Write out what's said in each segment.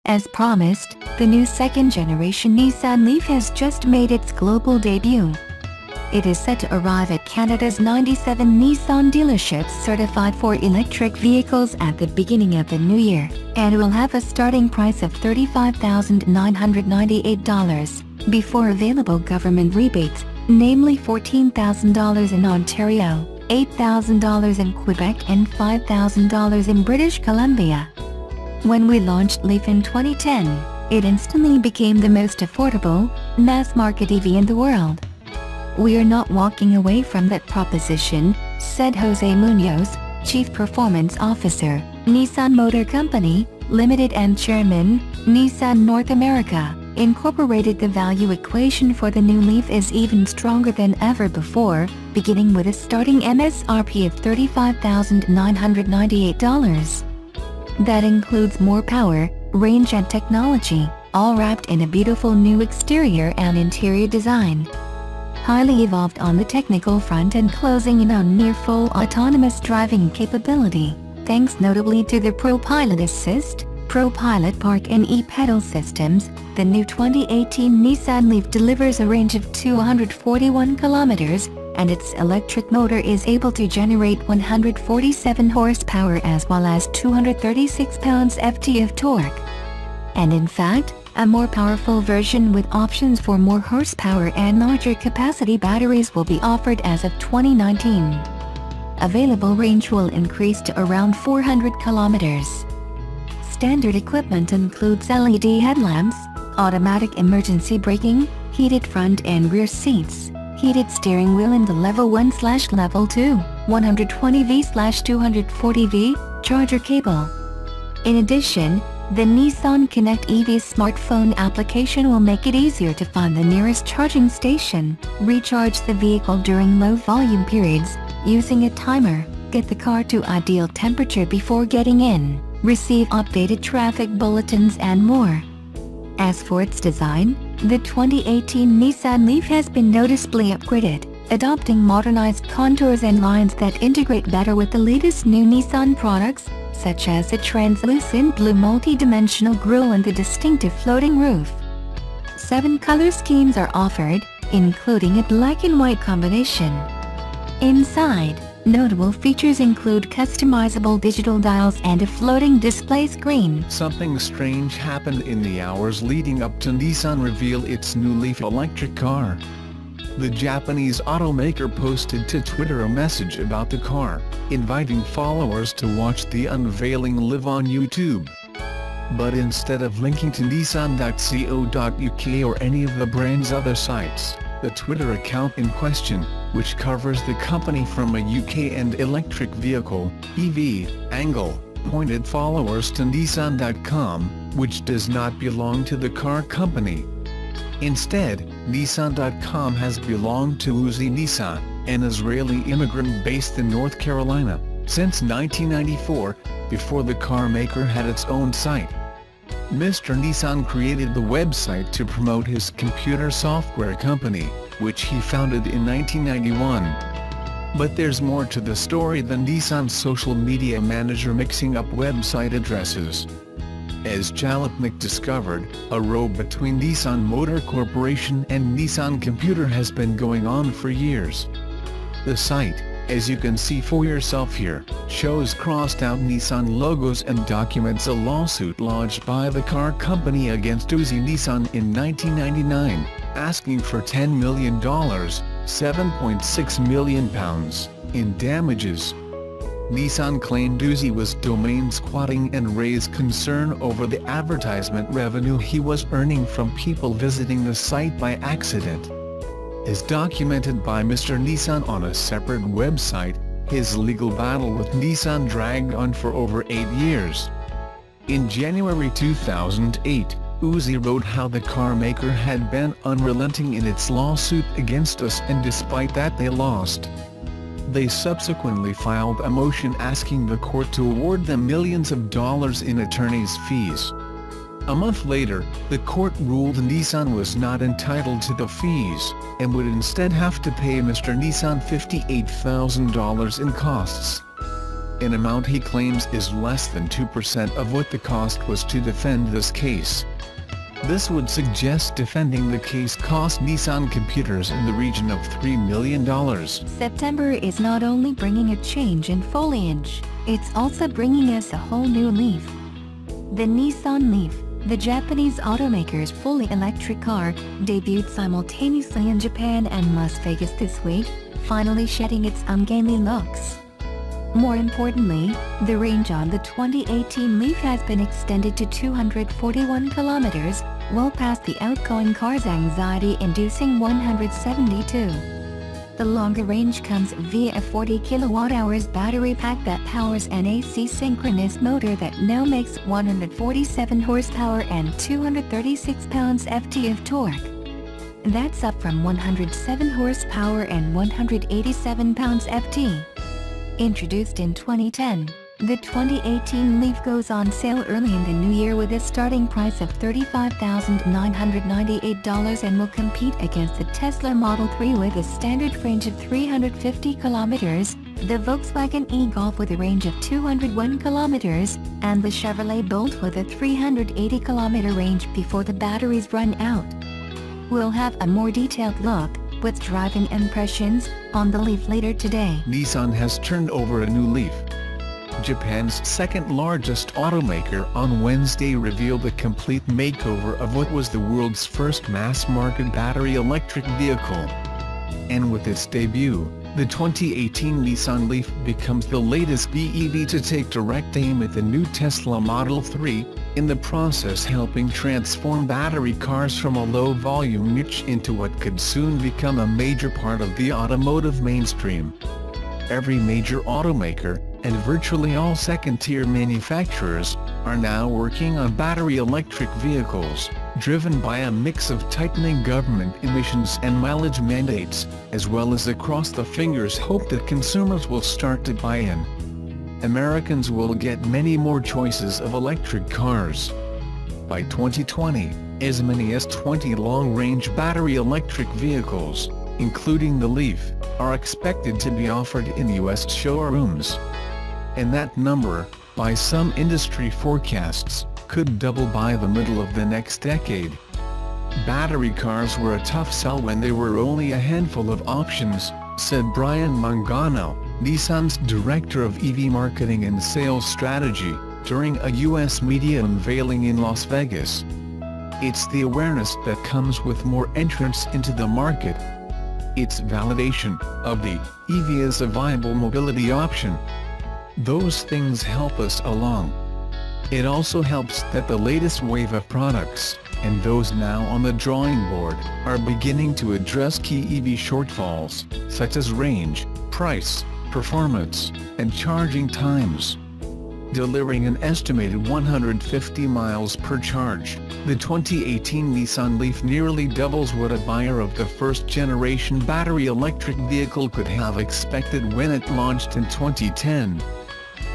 As promised, the new second-generation Nissan LEAF has just made its global debut. It is set to arrive at Canada's 97 Nissan dealerships certified for electric vehicles at the beginning of the new year, and will have a starting price of $35,998, before available government rebates, namely $14,000 in Ontario, $8,000 in Quebec and $5,000 in British Columbia. When we launched LEAF in 2010, it instantly became the most affordable, mass-market EV in the world. "We are not walking away from that proposition," said Jose Munoz, Chief Performance Officer, Nissan Motor Company, Limited and Chairman, Nissan North America, Incorporated. The value equation for the new LEAF is even stronger than ever before, beginning with a starting MSRP of $35,998. That includes more power, range and technology, all wrapped in a beautiful new exterior and interior design. Highly evolved on the technical front and closing in on near full autonomous driving capability, thanks notably to the ProPilot Assist, ProPilot Park and e-pedal systems, the new 2018 Nissan LEAF delivers a range of 241 kilometers, and its electric motor is able to generate 147 horsepower as well as 236 pounds-ft of torque. And in fact, a more powerful version with options for more horsepower and larger capacity batteries will be offered as of 2019. Available range will increase to around 400 kilometers. Standard equipment includes LED headlamps, automatic emergency braking, heated front and rear seats, heated steering wheel in the Level 1/Level 2, 120V/240V, charger cable. In addition, the Nissan Connect EV smartphone application will make it easier to find the nearest charging station, recharge the vehicle during low-volume periods, using a timer, get the car to ideal temperature before getting in, receive updated traffic bulletins and more. As for its design, the 2018 Nissan LEAF has been noticeably upgraded, adopting modernized contours and lines that integrate better with the latest new Nissan products, such as the translucent blue multi-dimensional grille and the distinctive floating roof. 7 color schemes are offered, including a black and white combination. Inside, notable features include customizable digital dials and a floating display screen. Something strange happened in the hours leading up to Nissan reveal its new LEAF electric car. The Japanese automaker posted to Twitter a message about the car, inviting followers to watch the unveiling live on YouTube. But instead of linking to nissan.co.uk or any of the brand's other sites, the Twitter account in question, which covers the company from a UK and electric vehicle (EV) angle, pointed followers to Nissan.com, which does not belong to the car company. Instead, Nissan.com has belonged to Uzi Nissan, an Israeli immigrant based in North Carolina, since 1994, before the car maker had its own site. Mr. Nissan created the website to promote his computer software company, which he founded in 1991. But there's more to the story than Nissan's social media manager mixing up website addresses. As Jalopnik discovered, a row between Nissan Motor Corporation and Nissan Computer has been going on for years. The site, as you can see for yourself here, shows crossed-out Nissan logos and documents a lawsuit lodged by the car company against Uzi Nissan in 1999, asking for $10 million, £7.6 million, in damages. Nissan claimed Uzi was domain squatting and raised concern over the advertisement revenue he was earning from people visiting the site by accident. As documented by Mr. Nissan on a separate website, his legal battle with Nissan dragged on for over 8 years. In January 2008, Uzi wrote how the car maker had been unrelenting in its lawsuit against us, and despite that they lost. They subsequently filed a motion asking the court to award them millions of dollars in attorney's fees. A month later, the court ruled Nissan was not entitled to the fees, and would instead have to pay Mr. Nissan $58,000 in costs. an amount he claims is less than 2% of what the cost was to defend this case. This would suggest defending the case cost Nissan computers in the region of $3 million. September is not only bringing a change in foliage, it's also bringing us a whole new leaf. The Nissan LEAF, the Japanese automaker's fully electric car, debuted simultaneously in Japan and Las Vegas this week, finally shedding its ungainly looks. More importantly, the range on the 2018 LEAF has been extended to 241 kilometers, well past the outgoing car's anxiety-inducing 172. The longer range comes via a 40 kWh battery pack that powers an AC synchronous motor that now makes 147 horsepower and 236 pounds-ft of torque. That's up from 107 horsepower and 187 pounds-ft. Introduced in 2010, the 2018 LEAF goes on sale early in the new year with a starting price of $35,998 and will compete against the Tesla Model 3 with a standard range of 350 kilometers, the Volkswagen e-Golf with a range of 201 kilometers, and the Chevrolet Bolt with a 380 kilometer range before the batteries run out. We'll have a more detailed look, with driving impressions, on the LEAF later today. Nissan has turned over a new LEAF. Japan's second-largest automaker on Wednesday revealed a complete makeover of what was the world's first mass-market battery electric vehicle. And with its debut, the 2018 Nissan LEAF becomes the latest BEV to take direct aim at the new Tesla Model 3, in the process helping transform battery cars from a low-volume niche into what could soon become a major part of the automotive mainstream. Every major automaker, and virtually all second-tier manufacturers, are now working on battery electric vehicles, driven by a mix of tightening government emissions and mileage mandates, as well as across-the-fingers hope that consumers will start to buy in. Americans will get many more choices of electric cars. By 2020, as many as 20 long-range battery electric vehicles, including the LEAF, are expected to be offered in U.S. showrooms. And that number, by some industry forecasts, could double by the middle of the next decade. Battery cars were a tough sell when there were only a handful of options, said Brian Mangano, Nissan's Director of EV Marketing and Sales Strategy, during a U.S. media unveiling in Las Vegas. It's the awareness that comes with more entrants into the market. It's validation of the EV as a viable mobility option. Those things help us along. It also helps that the latest wave of products, and those now on the drawing board, are beginning to address key EV shortfalls, such as range, price, performance, and charging times. Delivering an estimated 150 miles per charge, the 2018 Nissan LEAF nearly doubles what a buyer of the first-generation battery electric vehicle could have expected when it launched in 2010.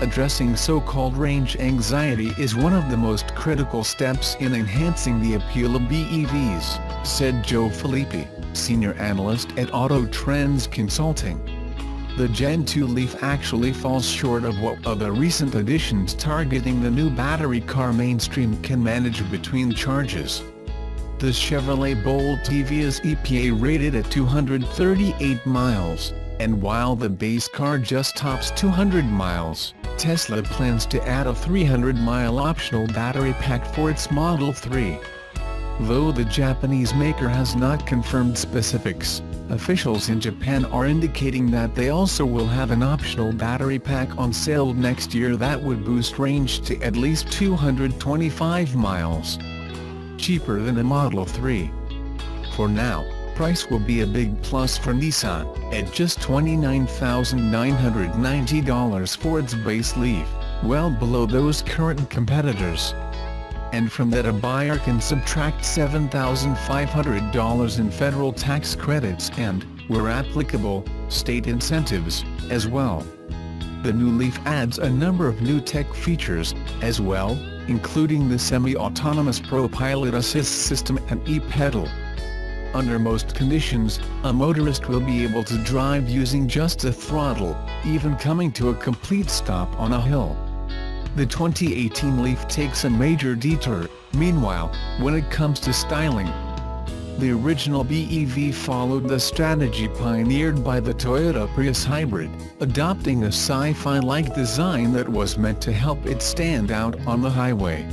Addressing so-called range anxiety is one of the most critical steps in enhancing the appeal of BEVs, said Joe Filippi, senior analyst at Auto Trends Consulting. The Gen 2 LEAF actually falls short of what other recent additions targeting the new battery car mainstream can manage between charges. The Chevrolet Bolt EV is EPA rated at 238 miles, and while the base car just tops 200 miles, Tesla plans to add a 300-mile optional battery pack for its Model 3. Though the Japanese maker has not confirmed specifics, officials in Japan are indicating that they also will have an optional battery pack on sale next year that would boost range to at least 225 miles. Cheaper than a Model 3. For now, price will be a big plus for Nissan, at just $29,990 for its base LEAF, well below those current competitors. And from that a buyer can subtract $7,500 in federal tax credits and, where applicable, state incentives, as well. The new LEAF adds a number of new tech features, as well, including the semi-autonomous Pro Pilot Assist system and e-pedal. Under most conditions, a motorist will be able to drive using just the throttle, even coming to a complete stop on a hill. The 2018 Leaf takes a major detour, meanwhile, when it comes to styling. The original BEV followed the strategy pioneered by the Toyota Prius hybrid, adopting a sci-fi-like design that was meant to help it stand out on the highway.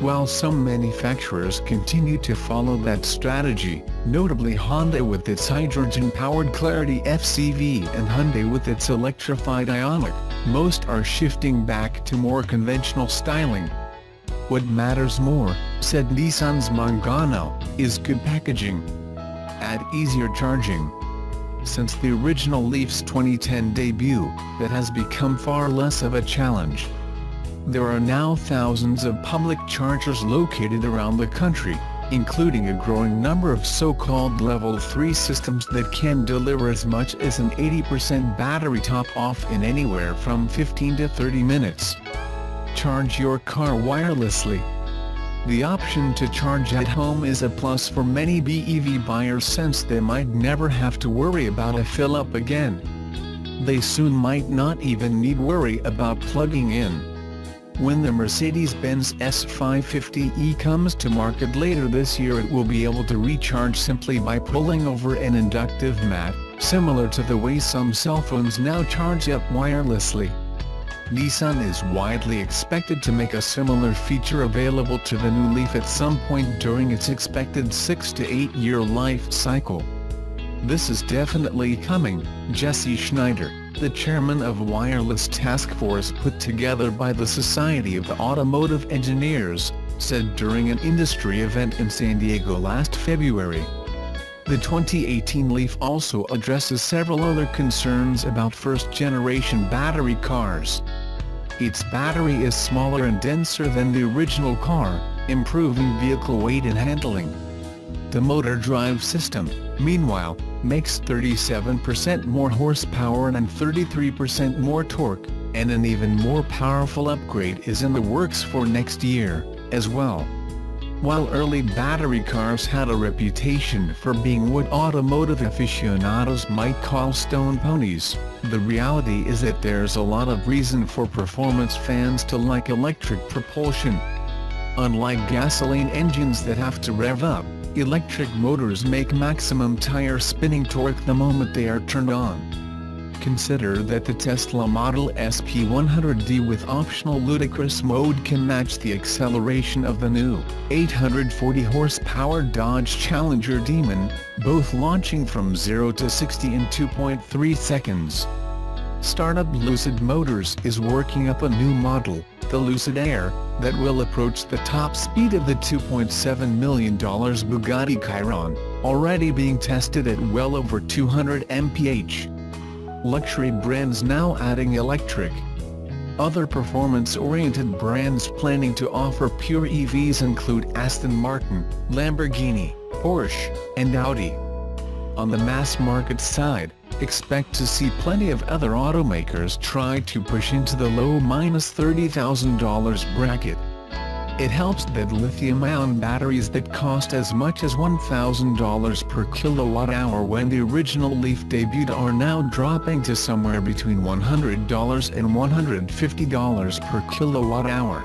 While some manufacturers continue to follow that strategy, notably Honda with its hydrogen-powered Clarity FCV and Hyundai with its electrified Ioniq, most are shifting back to more conventional styling. What matters more, said Nissan's Mangano, is good packaging. Add easier charging. Since the original Leaf's 2010 debut, that has become far less of a challenge. There are now thousands of public chargers located around the country, including a growing number of so-called Level 3 systems that can deliver as much as an 80% battery top-off in anywhere from 15 to 30 minutes. Charge your car wirelessly. The option to charge at home is a plus for many BEV buyers since they might never have to worry about a fill-up again. They soon might not even need worry about plugging in. When the Mercedes-Benz S550e comes to market later this year, it will be able to recharge simply by pulling over an inductive mat, similar to the way some cell phones now charge up wirelessly. Nissan is widely expected to make a similar feature available to the new Leaf at some point during its expected 6 to 8 year life cycle. This is definitely coming, Jesse Schneider, the chairman of Wireless Task Force put together by the Society of Automotive Engineers, said during an industry event in San Diego last February. The 2018 Leaf also addresses several other concerns about first-generation battery cars. Its battery is smaller and denser than the original car, improving vehicle weight and handling. The motor drive system, meanwhile, makes 37% more horsepower and 33% more torque, and an even more powerful upgrade is in the works for next year, as well. While early battery cars had a reputation for being what automotive aficionados might call stone ponies, the reality is that there's a lot of reason for performance fans to like electric propulsion. Unlike gasoline engines that have to rev up, electric motors make maximum tire spinning torque the moment they are turned on. Consider that the Tesla Model S P100D with optional ludicrous mode can match the acceleration of the new 840 horsepower Dodge Challenger Demon, both launching from 0 to 60 in 2.3 seconds. Startup Lucid Motors is working up a new model, the Lucid Air, that will approach the top speed of the $2.7 million Bugatti Chiron, already being tested at well over 200 mph. Luxury brands now adding electric. Other performance-oriented brands planning to offer pure EVs include Aston Martin, Lamborghini, Porsche, and Audi. On the mass market side, expect to see plenty of other automakers try to push into the low $30,000 bracket. It helps that lithium-ion batteries that cost as much as $1,000 per kilowatt-hour when the original Leaf debuted are now dropping to somewhere between $100 and $150 per kilowatt-hour.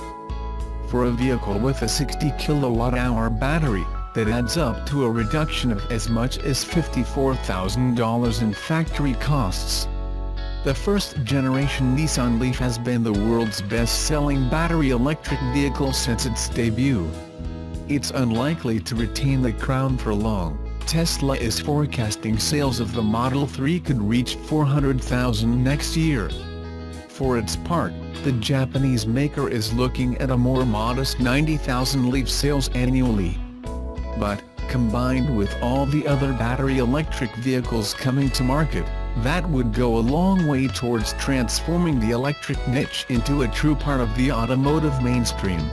For a vehicle with a 60 kilowatt-hour battery, that adds up to a reduction of as much as $54,000 in factory costs. The first-generation Nissan Leaf has been the world's best-selling battery electric vehicle since its debut. It's unlikely to retain the crown for long. Tesla is forecasting sales of the Model 3 could reach 400,000 next year. For its part, the Japanese maker is looking at a more modest 90,000 Leaf sales annually. But, combined with all the other battery electric vehicles coming to market, that would go a long way towards transforming the electric niche into a true part of the automotive mainstream.